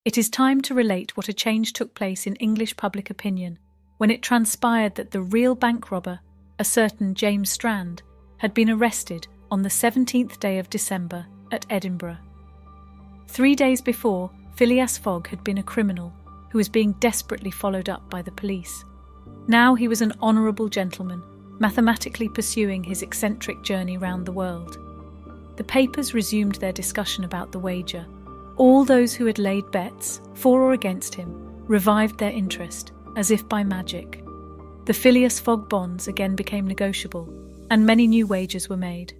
It is time to relate what a change took place in English public opinion when it transpired that the real bank robber, a certain James Strand, had been arrested on the 17th day of December at Edinburgh. 3 days before, Phileas Fogg had been a criminal who was being desperately followed up by the police. Now he was an honourable gentleman, mathematically pursuing his eccentric journey round the world. The papers resumed their discussion about the wager. All those who had laid bets, for or against him, revived their interest, as if by magic. The Phileas Fogg bonds again became negotiable, and many new wagers were made.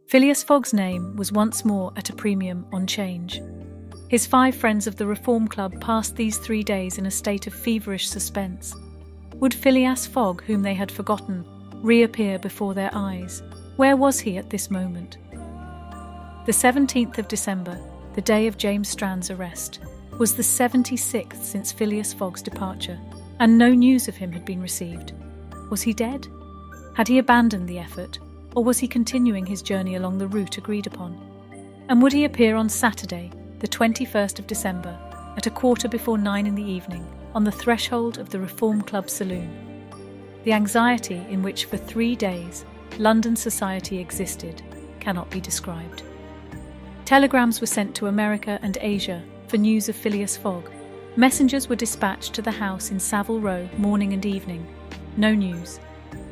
Phileas Fogg's name was once more at a premium on 'Change. His 5 friends of the Reform Club passed these 3 days in a state of feverish suspense. Would Phileas Fogg, whom they had forgotten, reappear before their eyes? Where was he at this moment? The 17th of December, the day of James Strand's arrest, was the 76th since Phileas Fogg's departure, and no news of him had been received. Was he dead? Had he abandoned the effort, or was he continuing his journey along the route agreed upon? And would he appear on Saturday, the 21st of December, at 9:15 in the evening, on the threshold of the Reform Club saloon? The anxiety in which for 3 days London society existed cannot be described. Telegrams were sent to America and Asia for news of Phileas Fogg. Messengers were dispatched to the house in Savile Row morning and evening. No news.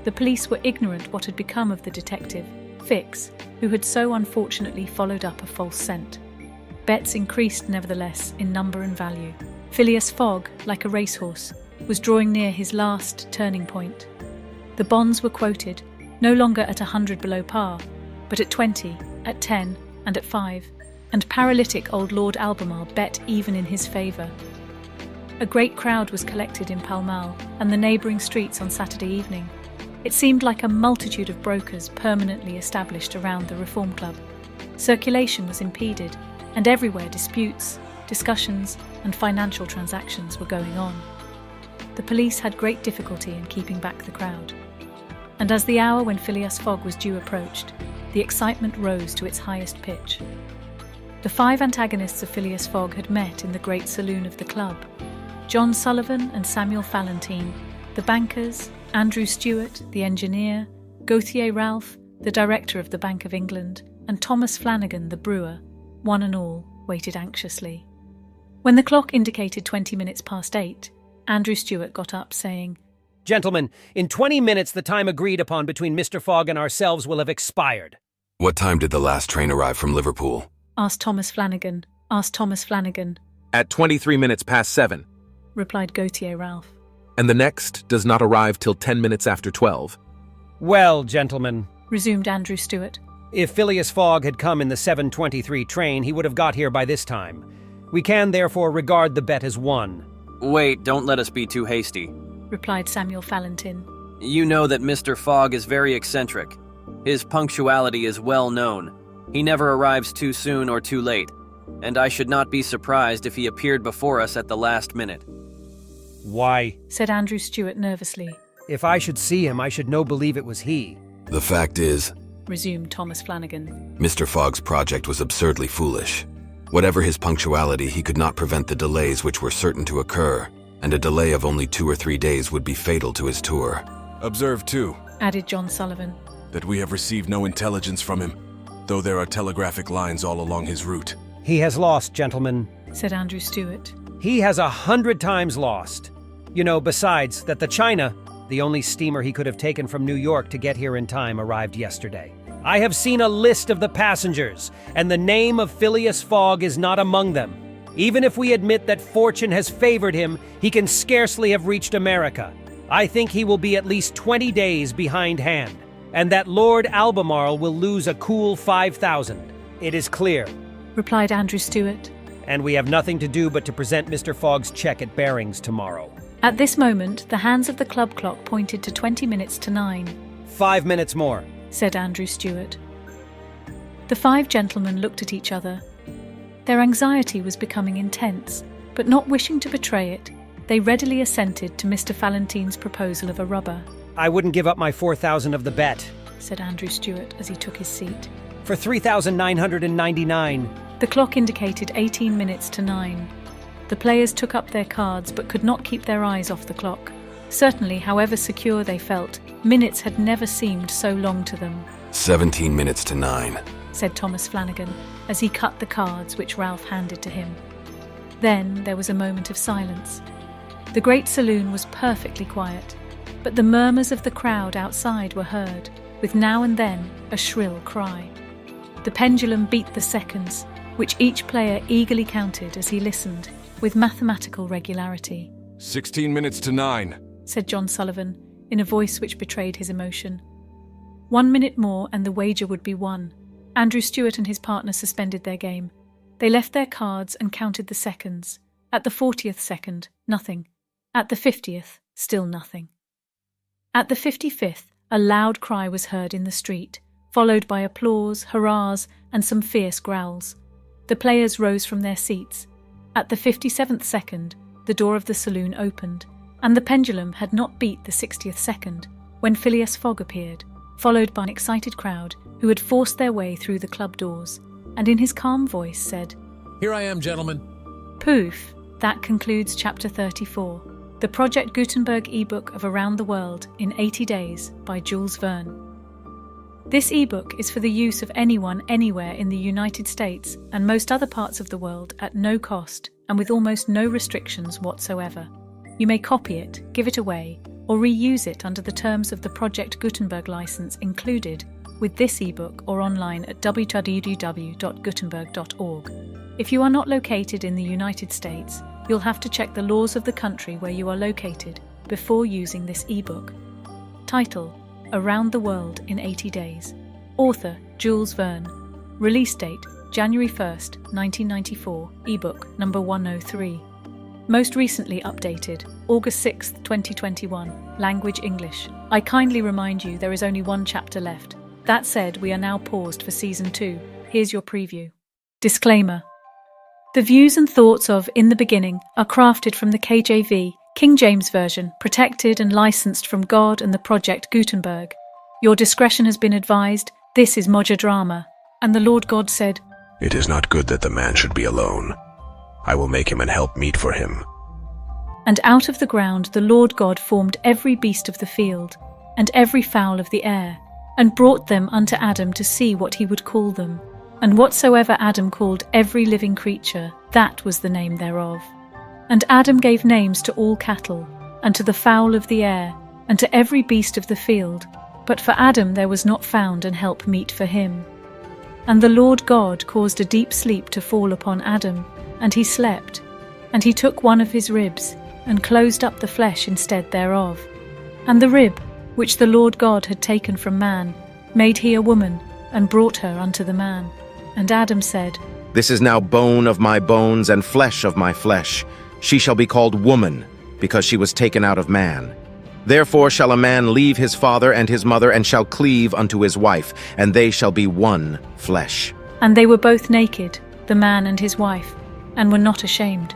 The police were ignorant what had become of the detective, Fix, who had so unfortunately followed up a false scent. Bets increased nevertheless in number and value. Phileas Fogg, like a racehorse, was drawing near his last turning point. The bonds were quoted, no longer at 100 below par, but at 20, at 10, and at 5, and paralytic old Lord Albemarle bet even in his favour. A great crowd was collected in Pall Mall and the neighbouring streets on Saturday evening. It seemed like a multitude of brokers permanently established around the Reform Club. Circulation was impeded, and everywhere disputes, discussions, and financial transactions were going on. The police had great difficulty in keeping back the crowd. And as the hour when Phileas Fogg was due approached, the excitement rose to its highest pitch. The 5 antagonists of Phileas Fogg had met in the great saloon of the club. John Sullivan and Samuel Fallentin, the bankers, Andrew Stewart, the engineer, Gauthier Ralph, the director of the Bank of England, and Thomas Flanagan, the brewer, one and all waited anxiously. When the clock indicated 20 minutes past 8, Andrew Stewart got up, saying, "Gentlemen, in 20 minutes the time agreed upon between Mr. Fogg and ourselves will have expired." "What time did the last train arrive from Liverpool?" asked Thomas Flanagan. "At 23 minutes past 7, replied Gauthier Ralph. "And the next does not arrive till 10 minutes after 12. "Well, gentlemen," resumed Andrew Stewart, "if Phileas Fogg had come in the 7:23 train, he would have got here by this time. We can therefore regard the bet as won." "Wait, don't let us be too hasty," replied Samuel Fallentin. "You know that Mr. Fogg is very eccentric. His punctuality is well known. He never arrives too soon or too late, and I should not be surprised if he appeared before us at the last minute." "Why," said Andrew Stewart nervously, "if I should see him, I should no believe it was he." "The fact is," resumed Thomas Flanagan, "Mr. Fogg's project was absurdly foolish. Whatever his punctuality, he could not prevent the delays which were certain to occur, and a delay of only 2 or 3 days would be fatal to his tour." "Observe, too," added John Sullivan, "that we have received no intelligence from him, though there are telegraphic lines all along his route." "He has lost, gentlemen," said Andrew Stewart. "He has 100 times lost. You know, besides, that the China, the only steamer he could have taken from New York to get here in time, arrived yesterday. I have seen a list of the passengers, and the name of Phileas Fogg is not among them. Even if we admit that fortune has favored him, he can scarcely have reached America. I think he will be at least 20 days behindhand, and that Lord Albemarle will lose a cool 5,000. It is clear," replied Andrew Stewart. "and we have nothing to do but to present Mr. Fogg's cheque at Barings tomorrow." At this moment, the hands of the club clock pointed to 20 minutes to 9. 5 minutes more," said Andrew Stewart. The 5 gentlemen looked at each other. Their anxiety was becoming intense, but not wishing to betray it, they readily assented to Mr. Fallentin's proposal of a rubber. "I wouldn't give up my 4,000 of the bet," said Andrew Stewart as he took his seat. "for 3,999. The clock indicated 18 minutes to 9. The players took up their cards but could not keep their eyes off the clock. Certainly, however secure they felt, minutes had never seemed so long to them. 17 minutes to 9, said Thomas Flanagan as he cut the cards which Ralph handed to him. Then there was a moment of silence. The great saloon was perfectly quiet, but the murmurs of the crowd outside were heard, with now and then a shrill cry. The pendulum beat the seconds, which each player eagerly counted as he listened, with mathematical regularity. 16 minutes to 9, said John Sullivan, in a voice which betrayed his emotion. 1 minute more and the wager would be won. Andrew Stewart and his partner suspended their game. They left their cards and counted the seconds. At the 40th second, nothing. At the 50th, still nothing. At the 55th, a loud cry was heard in the street, followed by applause, hurrahs, and some fierce growls. The players rose from their seats. At the 57th second, the door of the saloon opened, and the pendulum had not beat the 60th second when Phileas Fogg appeared, followed by an excited crowd who had forced their way through the club doors, and in his calm voice said, "Here I am, gentlemen." Poof! That concludes Chapter 34, the Project Gutenberg ebook of Around the World in 80 Days by Jules Verne. This ebook is for the use of anyone anywhere in the United States and most other parts of the world at no cost and with almost no restrictions whatsoever. You may copy it, give it away, or reuse it under the terms of the Project Gutenberg license included with this ebook or online at www.gutenberg.org. If you are not located in the United States, you'll have to check the laws of the country where you are located before using this ebook. Title: Around the World in 80 Days. Author: Jules Verne. Release date: January 1st, 1994, ebook number 103. Most recently updated, August 6th, 2021, language English. I kindly remind you there is only one chapter left. That said, we are now paused for Season 2. Here's your preview. Disclaimer. The views and thoughts of In the Beginning are crafted from the KJV, King James Version, protected and licensed from God and the Project Gutenberg. Your discretion has been advised. This is Moja Drama. And the Lord God said, "It is not good that the man should be alone. I will make him an helpmeet for him." And out of the ground the Lord God formed every beast of the field, and every fowl of the air, and brought them unto Adam to see what he would call them. And whatsoever Adam called every living creature, that was the name thereof. And Adam gave names to all cattle, and to the fowl of the air, and to every beast of the field. But for Adam there was not found an help meet for him. And the Lord God caused a deep sleep to fall upon Adam, and he slept. And he took one of his ribs, and closed up the flesh instead thereof. And the rib, which the Lord God had taken from man, made he a woman, and brought her unto the man. And Adam said, "This is now bone of my bones and flesh of my flesh. She shall be called woman, because she was taken out of man. Therefore shall a man leave his father and his mother, and shall cleave unto his wife, and they shall be one flesh." And they were both naked, the man and his wife, and were not ashamed.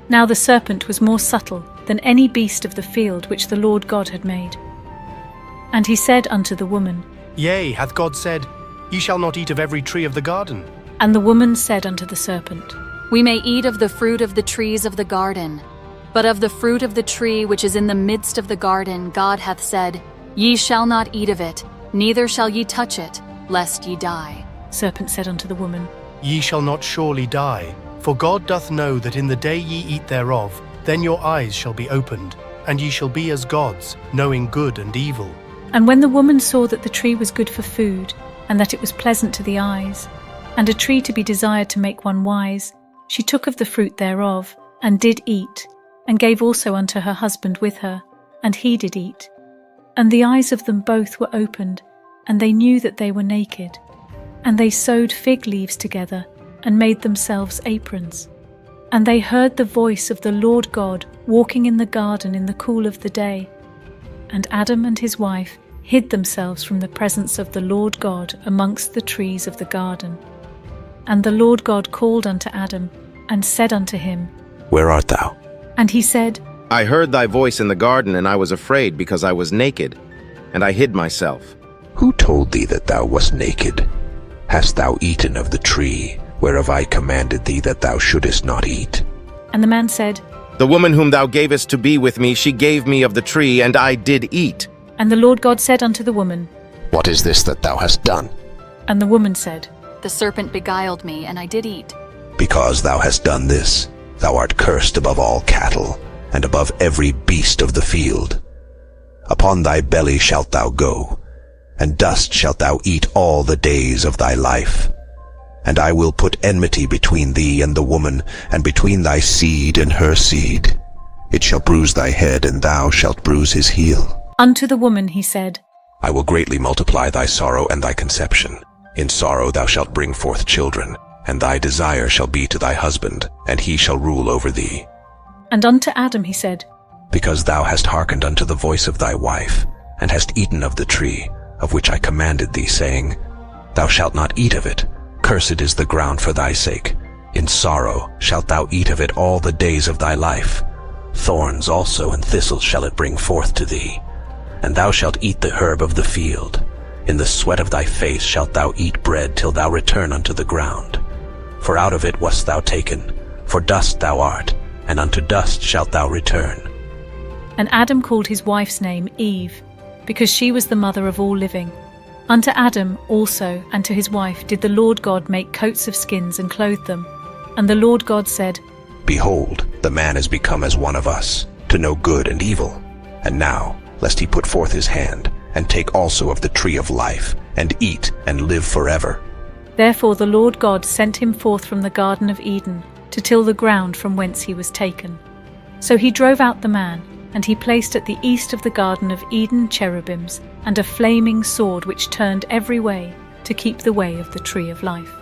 Now the serpent was more subtle than any beast of the field which the Lord God had made. And he said unto the woman, Yea, hath God said, Ye shall not eat of every tree of the garden? And the woman said unto the serpent, We may eat of the fruit of the trees of the garden, but of the fruit of the tree which is in the midst of the garden God hath said, Ye shall not eat of it, neither shall ye touch it, lest ye die. Serpent said unto the woman, Ye shall not surely die, for God doth know that in the day ye eat thereof, then your eyes shall be opened, and ye shall be as gods, knowing good and evil. And when the woman saw that the tree was good for food, and that it was pleasant to the eyes, and a tree to be desired to make one wise, she took of the fruit thereof, and did eat, and gave also unto her husband with her, and he did eat. And the eyes of them both were opened, and they knew that they were naked. And they sewed fig leaves together, and made themselves aprons. And they heard the voice of the Lord God walking in the garden in the cool of the day. And Adam and his wife hid themselves from the presence of the Lord God amongst the trees of the garden. And the Lord God called unto Adam, and said unto him, Where art thou? And he said, I heard thy voice in the garden, and I was afraid, because I was naked, and I hid myself. Who told thee that thou wast naked? Hast thou eaten of the tree, whereof I commanded thee that thou shouldest not eat? And the man said, The woman whom thou gavest to be with me, she gave me of the tree, and I did eat. And the Lord God said unto the woman, What is this that thou hast done? And the woman said, The serpent beguiled me, and I did eat. Because thou hast done this, thou art cursed above all cattle, and above every beast of the field. Upon thy belly shalt thou go, and dust shalt thou eat all the days of thy life. And I will put enmity between thee and the woman, and between thy seed and her seed. It shall bruise thy head, and thou shalt bruise his heel. Unto the woman he said, I will greatly multiply thy sorrow and thy conception. In sorrow thou shalt bring forth children, and thy desire shall be to thy husband, and he shall rule over thee. And unto Adam he said, Because thou hast hearkened unto the voice of thy wife, and hast eaten of the tree, of which I commanded thee, saying, Thou shalt not eat of it, cursed is the ground for thy sake. In sorrow shalt thou eat of it all the days of thy life. Thorns also and thistles shall it bring forth to thee. And thou shalt eat the herb of the field. In the sweat of thy face shalt thou eat bread till thou return unto the ground. For out of it wast thou taken, for dust thou art, and unto dust shalt thou return. And Adam called his wife's name Eve, because she was the mother of all living. Unto Adam also and to his wife did the Lord God make coats of skins and clothe them. And the Lord God said, Behold, the man is become as one of us, to know good and evil. And now, lest he put forth his hand, and take also of the tree of life, and eat and live forever. Therefore the Lord God sent him forth from the Garden of Eden, to till the ground from whence he was taken. So he drove out the man, and he placed at the east of the Garden of Eden cherubims, and a flaming sword which turned every way, to keep the way of the tree of life.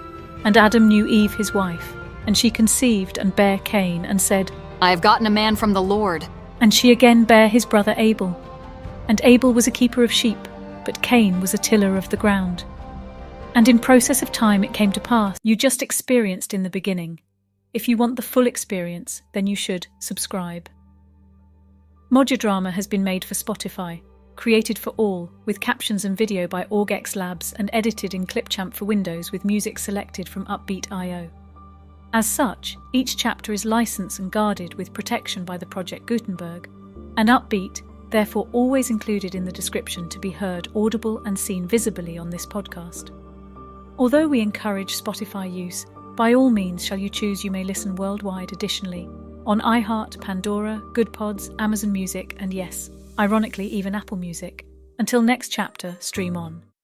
And Adam knew Eve his wife, and she conceived and bare Cain, and said, I have gotten a man from the Lord. And she again bare his brother Abel. And Abel was a keeper of sheep, but Cain was a tiller of the ground. And in process of time it came to pass, you just experienced in the beginning. If you want the full experience, then you should subscribe. Modudrama has been made for Spotify, created for all, with captions and video by AugX Labs and edited in Clipchamp for Windows with music selected from Upbeat.io. As such, each chapter is licensed and guarded with protection by the Project Gutenberg, and Upbeat, therefore always included in the description to be heard audible and seen visibly on this podcast. Although we encourage Spotify use, by all means shall you choose you may listen worldwide additionally, on iHeart, Pandora, GoodPods, Amazon Music, and yes, ironically even Apple Music. Until next chapter, stream on.